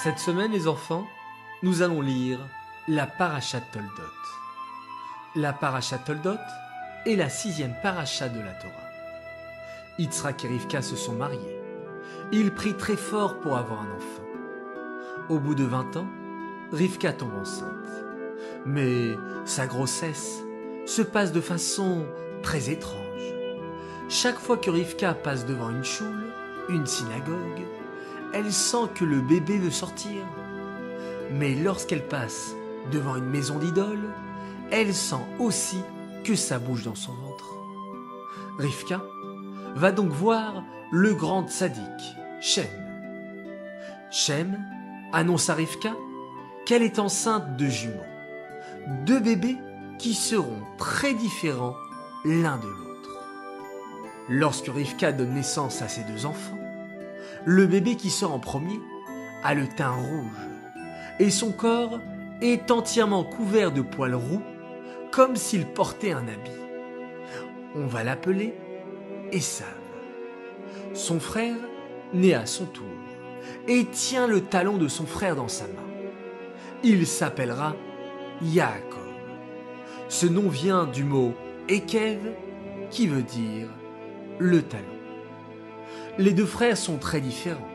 Cette semaine, les enfants, nous allons lire la Parashat Toldot. La Parashat Toldot est la 6e paracha de la Torah. Yitzhak et Rivka se sont mariés. Ils prient très fort pour avoir un enfant. Au bout de 20 ans, Rivka tombe enceinte. Mais sa grossesse se passe de façon très étrange. Chaque fois que Rivka passe devant une choule, une synagogue, elle sent que le bébé veut sortir. Mais lorsqu'elle passe devant une maison d'idole, elle sent aussi que ça bouge dans son ventre. Rivka va donc voir le grand tzaddik, Shem. Shem annonce à Rivka qu'elle est enceinte de jumeaux, 2 bébés qui seront très différents l'un de l'autre. Lorsque Rivka donne naissance à ses 2 enfants, le bébé qui sort en premier a le teint rouge et son corps est entièrement couvert de poils roux comme s'il portait un habit. On va l'appeler Esav. Son frère naît à son tour et tient le talon de son frère dans sa main. Il s'appellera Yaakov. Ce nom vient du mot Ekev qui veut dire le talon. Les 2 frères sont très différents.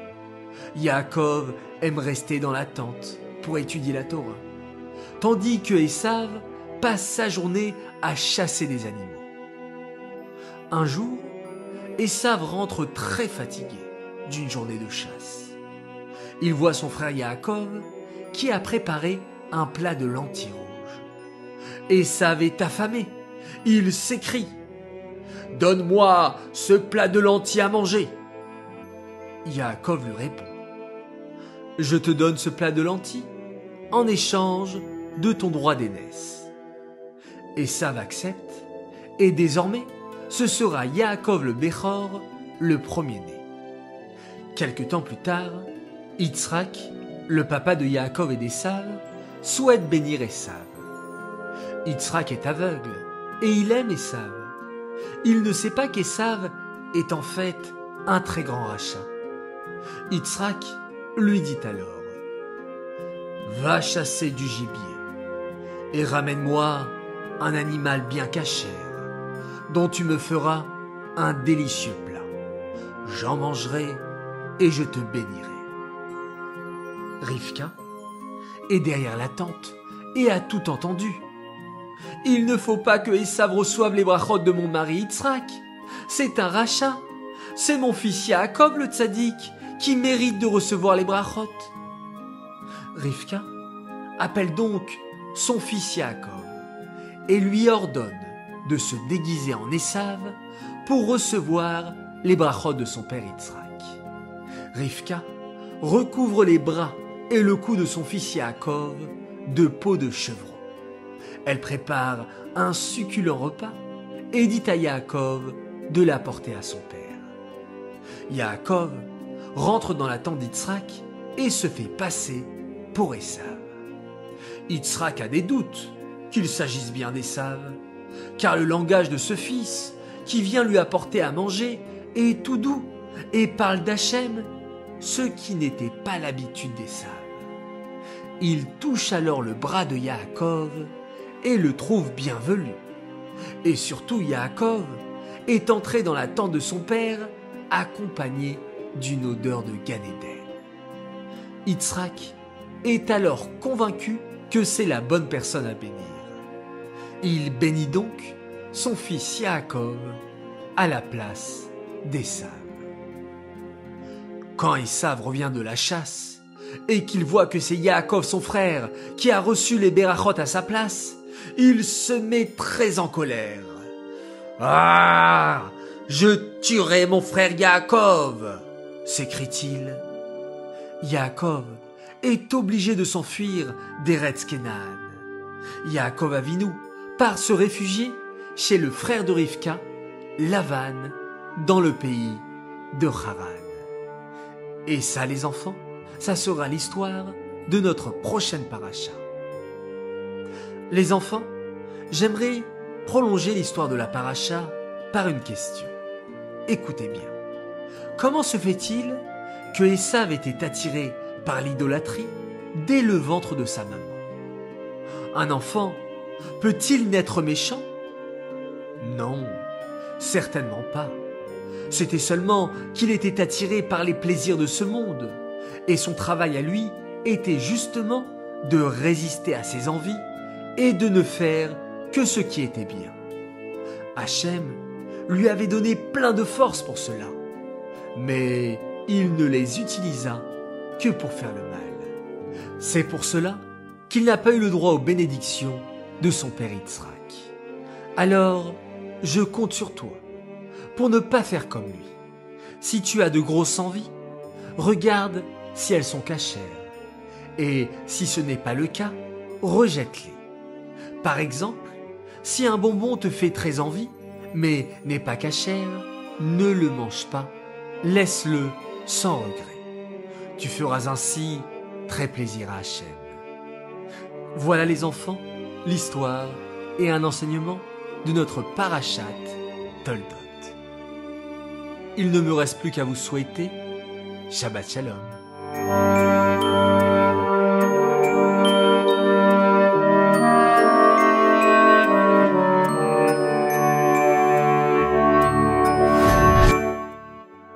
Yaakov aime rester dans la tente pour étudier la Torah, tandis que Esav passe sa journée à chasser des animaux. Un jour, Esav rentre très fatigué d'une journée de chasse. Il voit son frère Yaakov qui a préparé un plat de lentilles rouges. Esav est affamé. Il s'écrie « Donne-moi ce plat de lentilles à manger !» Yaakov lui répond « Je te donne ce plat de lentilles en échange de ton droit d'aînesse. » Esav accepte et désormais ce sera Yaakov le Béchor, le premier-né. Quelque temps plus tard, Yitzhak, le papa de Yaakov et d'Esav, souhaite bénir Esav. Yitzhak est aveugle et il aime Esav. Il ne sait pas qu'Esav est en fait un très grand rachat. Yitzhak lui dit alors « Va chasser du gibier et ramène-moi un animal bien cachère dont tu me feras un délicieux plat. J'en mangerai et je te bénirai. » Rivka est derrière la tente et a tout entendu. « Il ne faut pas que Esav reçoive les brachot de mon mari Yitzhak. C'est un rachat. C'est mon fils Yaakov le tzaddik qui mérite de recevoir les brachot. » Rivka appelle donc son fils Yaakov et lui ordonne de se déguiser en Esav pour recevoir les brachot de son père Yitzhak. Rivka recouvre les bras et le cou de son fils Yaakov de peau de chevreau. Elle prépare un succulent repas et dit à Yaakov de l'apporter à son père. Yaakov rentre dans la tente d'Yitzhak et se fait passer pour Esav. Yitzhak a des doutes qu'il s'agisse bien d'Esav, car le langage de ce fils qui vient lui apporter à manger est tout doux et parle d'Hachem, ce qui n'était pas l'habitude d'Esav. Il touche alors le bras de Yaakov et le trouve bien velu. Et surtout Yaakov est entré dans la tente de son père accompagné d'une odeur de Gan Eden. Yitzhak est alors convaincu que c'est la bonne personne à bénir. Il bénit donc son fils Yaakov à la place d'Esav. Quand Esav revient de la chasse et qu'il voit que c'est Yaakov son frère qui a reçu les berachot à sa place, il se met très en colère. « Ah, je tuerai mon frère Yaakov !» s'écrie-t-il. Yaakov est obligé de s'enfuir d'Eretz Kenan. Yaakov Avinu part se réfugier chez le frère de Rivka, Lavan, dans le pays de Haran. Et ça, les enfants, ça sera l'histoire de notre prochaine paracha. Les enfants, j'aimerais prolonger l'histoire de la paracha par une question. Écoutez bien. Comment se fait-il que Esav était attiré par l'idolâtrie dès le ventre de sa maman. Un enfant peut-il naître méchant? Non, certainement pas. C'était seulement qu'il était attiré par les plaisirs de ce monde, et son travail à lui était justement de résister à ses envies et de ne faire que ce qui était bien. Hachem lui avait donné plein de force pour cela, mais il ne les utilisa que pour faire le mal. C'est pour cela qu'il n'a pas eu le droit aux bénédictions de son père Yitzhak. Alors, je compte sur toi pour ne pas faire comme lui. Si tu as de grosses envies, regarde si elles sont cachères. Et si ce n'est pas le cas, rejette-les. Par exemple, si un bonbon te fait très envie, mais n'est pas cachère, ne le mange pas, laisse-le sans regret. Tu feras ainsi très plaisir à Hachem. Voilà les enfants, l'histoire et un enseignement de notre parashat Toldot. Il ne me reste plus qu'à vous souhaiter Shabbat Shalom.